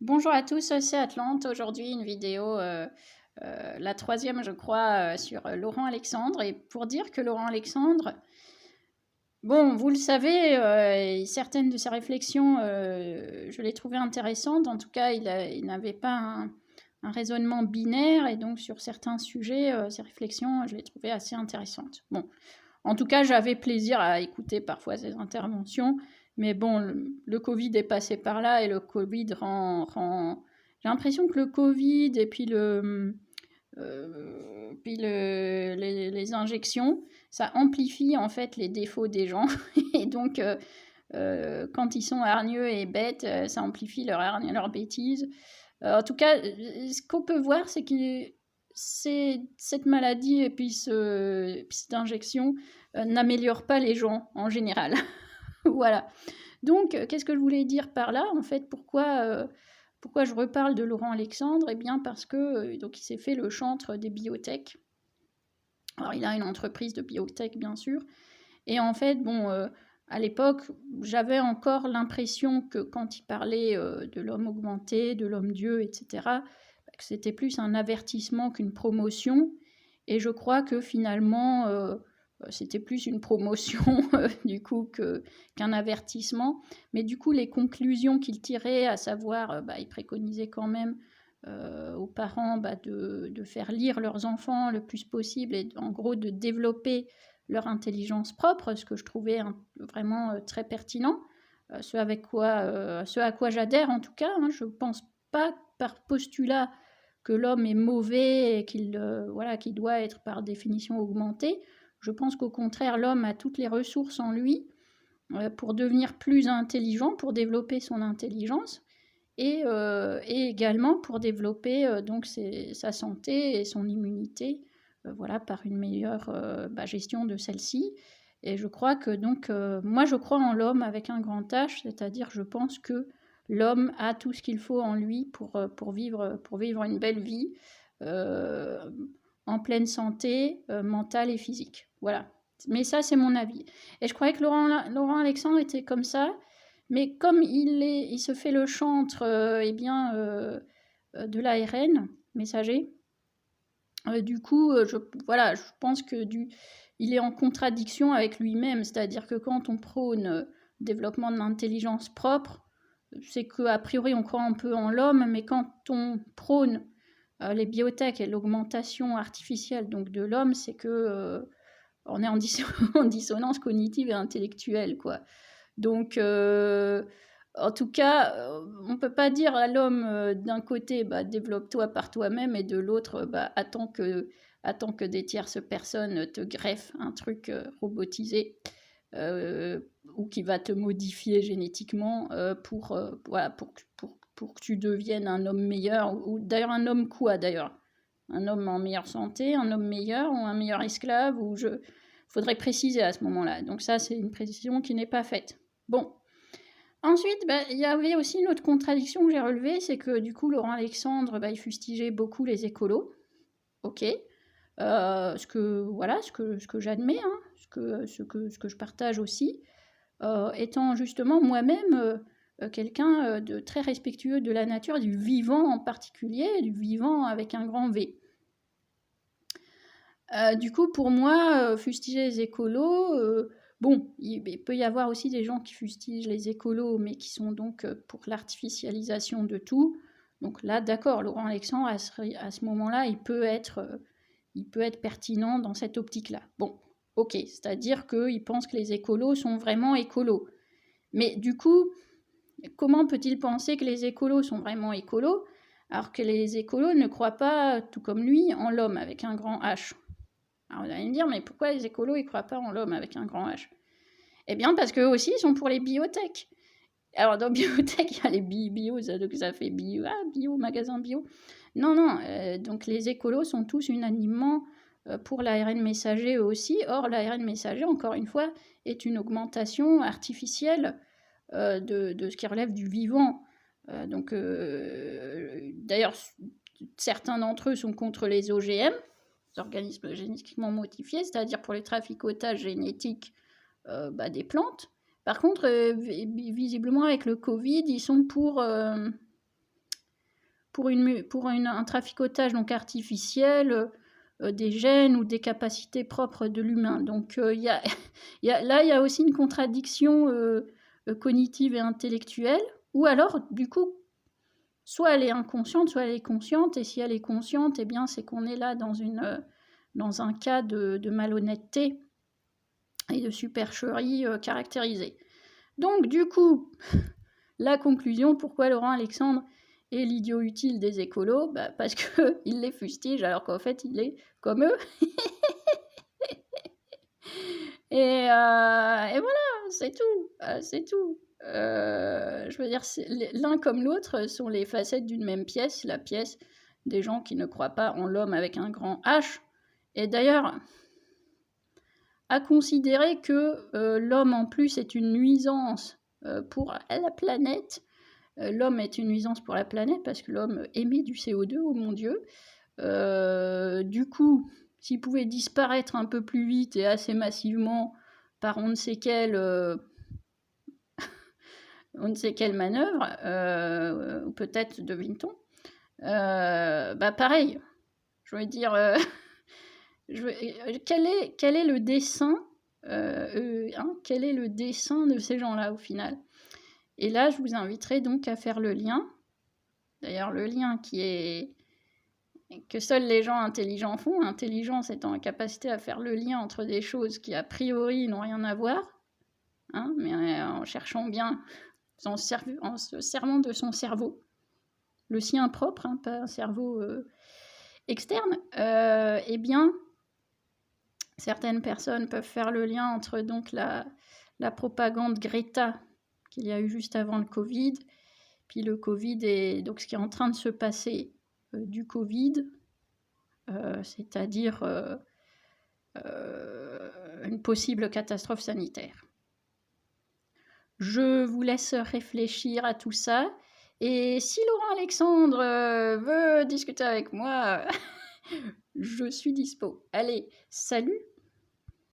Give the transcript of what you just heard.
Bonjour à tous, c'est Atlante. Aujourd'hui, une vidéo, la troisième, je crois, sur Laurent Alexandre. Et pour dire que Laurent Alexandre, bon, vous le savez, certaines de ses réflexions, je les trouvais intéressantes. En tout cas, il n'avait pas un raisonnement binaire. Et donc, sur certains sujets, ses réflexions, je les trouvais assez intéressantes. Bon, en tout cas, j'avais plaisir à écouter parfois ses interventions. Mais bon, le Covid est passé par là et le Covid rend. J'ai l'impression que le Covid et les injections, ça amplifie en fait les défauts des gens. Et donc, quand ils sont hargneux et bêtes, ça amplifie leur bêtise. En tout cas, ce qu'on peut voir, c'est que cette maladie et puis cette injection n'améliore pas les gens en général. Voilà. Donc, qu'est-ce que je voulais dire par là? En fait, pourquoi je reparle de Laurent Alexandre? Eh bien, parce que donc il s'est fait le chantre des biotech. Alors, il a une entreprise de biotech, bien sûr. Et en fait, bon, à l'époque, j'avais encore l'impression que quand il parlait de l'homme augmenté, de l'homme-dieu, etc., que c'était plus un avertissement qu'une promotion. Et je crois que finalement, c'était plus une promotion du coup qu'un avertissement. Mais du coup, les conclusions qu'il tirait, à savoir, il préconisait quand même aux parents de faire lire leurs enfants le plus possible et en gros de développer leur intelligence propre, ce que je trouvais vraiment très pertinent, ce à quoi j'adhère en tout cas. Hein. Je ne pense pas par postulat que l'homme est mauvais et qu'il doit être par définition augmenté. Je pense qu'au contraire, l'homme a toutes les ressources en lui pour devenir plus intelligent, pour développer son intelligence et également pour développer donc sa santé et son immunité, voilà, par une meilleure gestion de celle-ci. Et je crois que donc, moi je crois en l'homme avec un grand H, c'est-à-dire je pense que l'homme a tout ce qu'il faut en lui pour vivre une belle vie euh, en pleine santé mentale et physique. Voilà. Mais ça, c'est mon avis. Et je croyais que Laurent Alexandre était comme ça, mais comme il se fait le chantre de l'ARN messager, du coup, voilà, je pense que il est en contradiction avec lui-même. C'est-à-dire que quand on prône développement de l'intelligence propre, c'est qu'a priori on croit un peu en l'homme, mais quand on prône les biotech et l'augmentation artificielle donc de l'homme, c'est que on est en dissonance cognitive et intellectuelle, quoi. Donc, en tout cas, on ne peut pas dire à l'homme d'un côté, développe-toi par toi-même, et de l'autre, attends que des tierces personnes te greffent un truc robotisé euh, ou qui va te modifier génétiquement voilà, pour que tu deviennes un homme meilleur, ou d'ailleurs un homme quoi d'ailleurs? Un homme en meilleure santé, un homme meilleur ou un meilleur esclave, faudrait préciser à ce moment-là. Donc ça, c'est une précision qui n'est pas faite. Bon. Ensuite, il y avait aussi une autre contradiction que j'ai relevée, c'est que du coup, Laurent Alexandre, il fustigeait beaucoup les écolos. Ok. Ce que j'admets, hein, ce que je partage aussi, étant justement moi-même quelqu'un de très respectueux de la nature, du vivant en particulier, du vivant avec un grand V. Du coup, pour moi, fustiger les écolos, bon, il peut y avoir aussi des gens qui fustigent les écolos, mais qui sont donc pour l'artificialisation de tout. Donc là, d'accord, Laurent Alexandre, à ce moment-là, il peut être pertinent dans cette optique-là. Bon, ok, c'est-à-dire qu'il pense que les écolos sont vraiment écolos. Mais du coup, comment peut-il penser que les écolos sont vraiment écolos, alors que les écolos ne croient pas, tout comme lui, en l'homme avec un grand H? Alors vous allez me dire, mais pourquoi les écolos ils croient pas en l'homme avec un grand H? Eh bien parce qu'eux aussi ils sont pour les biotech. Alors dans biotech, il y a les bio, donc ça fait bio, magasin bio. Non, non, donc les écolos sont tous unanimement pour l'ARN messager eux aussi. Or l'ARN messager, encore une fois, est une augmentation artificielle de ce qui relève du vivant. D'ailleurs, certains d'entre eux sont contre les OGM, organismes génétiquement modifiés, c'est-à-dire pour les traficotages génétiques des plantes. Par contre, visiblement avec le Covid, ils sont pour un traficotage donc artificiel des gènes ou des capacités propres de l'humain. Donc il y a aussi une contradiction cognitive et intellectuelle, ou alors du coup, soit elle est inconsciente, soit elle est consciente, et si elle est consciente, eh bien c'est qu'on est là dans un cas de malhonnêteté et de supercherie caractérisée. Donc du coup, la conclusion, pourquoi Laurent Alexandre est l'idiot utile des écolos? Parce qu'il les fustige alors qu'en fait il est comme eux. Et voilà, c'est tout. C'est tout. Je veux dire, l'un comme l'autre sont les facettes d'une même pièce, la pièce des gens qui ne croient pas en l'homme avec un grand H. Et d'ailleurs, à considérer que l'homme en plus est une nuisance pour la planète. L'homme est une nuisance pour la planète parce que l'homme émet du CO2, oh mon Dieu. Du coup, s'il pouvait disparaître un peu plus vite et assez massivement par on ne sait quelle manœuvre, ou peut-être devine-t-on, pareil, je veux dire, quel est le dessein quel est le dessein de ces gens-là au final? Et là, je vous inviterai donc à faire le lien. D'ailleurs, le lien que seuls les gens intelligents font. Intelligence étant la capacité à faire le lien entre des choses qui, a priori, n'ont rien à voir, mais en cherchant bien, en se servant de son cerveau, le sien propre, pas un cerveau externe, eh bien, certaines personnes peuvent faire le lien entre donc la propagande Greta qu'il y a eu juste avant le Covid, puis le Covid et donc ce qui est en train de se passer du Covid, c'est-à-dire une possible catastrophe sanitaire. Je vous laisse réfléchir à tout ça. Et si Laurent Alexandre veut discuter avec moi, je suis dispo. Allez, salut!